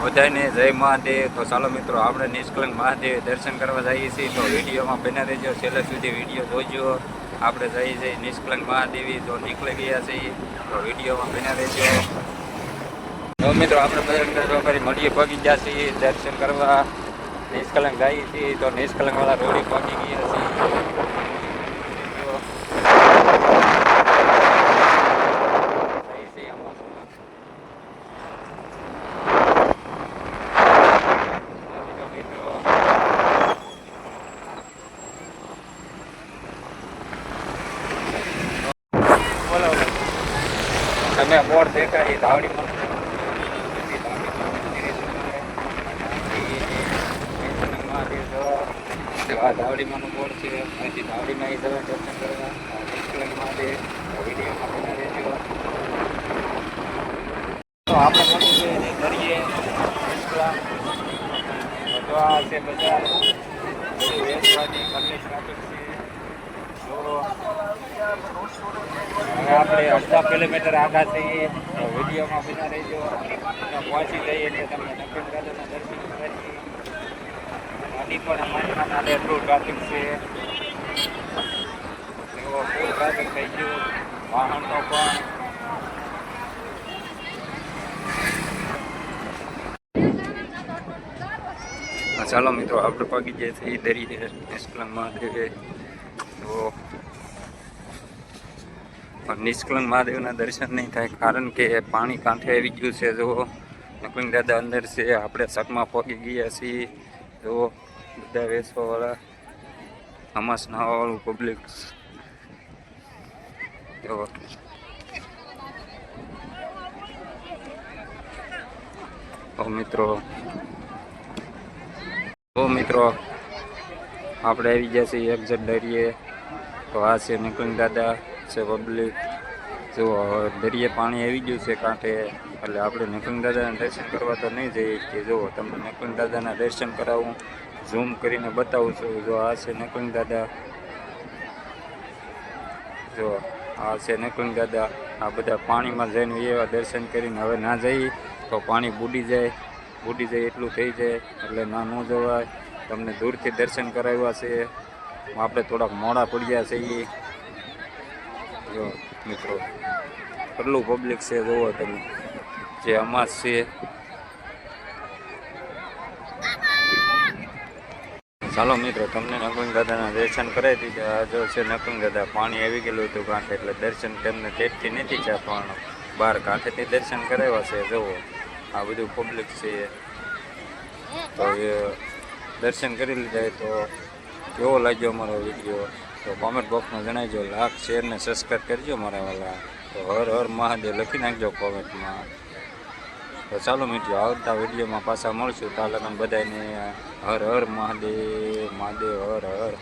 બધાને જય મહાદેવ। તો ચાલો મિત્રો આપણે નિષ્કલંક મહાદેવ દર્શન કરવા જઈએ છીએ। તો વિડીયોમાં બના રહેજો, છેલ્લે સુધી વિડીયો જોજો। આપણે જઈએ છીએ નિષ્કલંક મહાદેવી, તો નીકળી ગયા છીએ, તો વિડીયોમાં બના રહેજો। તો મિત્રો આપણે બધા ફરી મળીએ, પગી ગયા છીએ દર્શન કરવા, નિષ્કલંક જઈએ છીએ। તો નિષ્કલંક વાળા રોડી પગી ગયા છીએ। તમે બોર્ડ દેખાય ધાવડીમાં ધાવડીમાંનું બોર્ડ છે, અહીંથી ધાવડીમાં દર્શન કરવા નિષ્કલંક મહાદેવ વિડીયોમાં બના રહેજો। તો આપણે પહોંચી જઈએ કરીએ નિષ્કલંક, તો આ છે બજાર વેચવાની કરલી ટ્રાફિક છે। હવે આપણે અડધા કિલોમીટર આગળ છીએ, તો વિડીયોમાં બના રહેજો। પહોંચી જઈએ એટલે તમને નકલ દાદાના દર્શન કરાવીએ। ગાડી પણ અમારી માટે એટલું ટ્રાફિક છે, એવો ફૂલ ટ્રાફિક થઈ ગયું, વાહનનો પણ। ચાલો મિત્રો આપણે પગી જાય છે દરિયે નિષ્કલંક મહાદેવે। તો નિષ્કલંક મહાદેવના દર્શન નહીં થાય, કારણ કે પાણી કાંઠે આવી ગયું છે। જો નકલિંગ દાદા અંદર છે, આપણે સટમાં પહોંચી ગયા છીએ। જો બધા વેચવાવાળા, અમાસ નાવાવાળું પબ્લિક। તો મિત્રો આપણે આવી ગયા છીએ એક્ઝેટ દરિયે। તો આ છે નકલિંગ દાદા છે પબ્લિક। જો દરિયે પાણી આવી ગયું છે કાંઠે, એટલે આપણે નકલિંગ દાદાના દર્શન કરવા તો નહીં જઈએ કે જો તમને નકલિંગ દાદાના દર્શન કરાવું, ઝૂમ કરીને બતાવું છું। જો આ છે નકલિંગ દાદા, જો આ છે નકલિંગ દાદા। આ બધા પાણીમાં જઈને એવા દર્શન કરીને હવે ના જઈએ તો પાણી બુડી જાય એટલું થઈ જાય, એટલે ના ન જવાય। તમને દૂરથી દર્શન કરાવ્યા છે, આપણે થોડાક મોડા પડ્યા છીએ। જો મિત્રો કેટલું પબ્લિક છે જોવો તમે, જે અમાસ છે। ચાલો મિત્રો તમને નકલિંગ દાદાના દર્શન કરાવી દીધા। આ જો છે નકલિંગ દાદા, પાણી આવી ગયેલું હતું કાંઠે, એટલે દર્શન તેમને ટેટથી નથી ચાપવાનું, બહાર કાંઠેથી દર્શન કરાવ્યા છે। જુઓ આ બધું પબ્લિક છે, તો એ દર્શન કરી લીધા। તો કેવો લાગ્યો અમારો વિડીયો તો કોમેન્ટ બોક્સમાં જણાવજો, લાઈક શેર ને સબસ્ક્રાઈબ કરજો મારા વાલા। તો હર હર મહાદેવ લખી નાખજો કોમેન્ટમાં। તો ચાલો મિત્રો આવતા વિડીયોમાં પાછા મળશું, ત્યાં લગન બધાને હર હર મહાદેવ, મહાદેવ હર હર।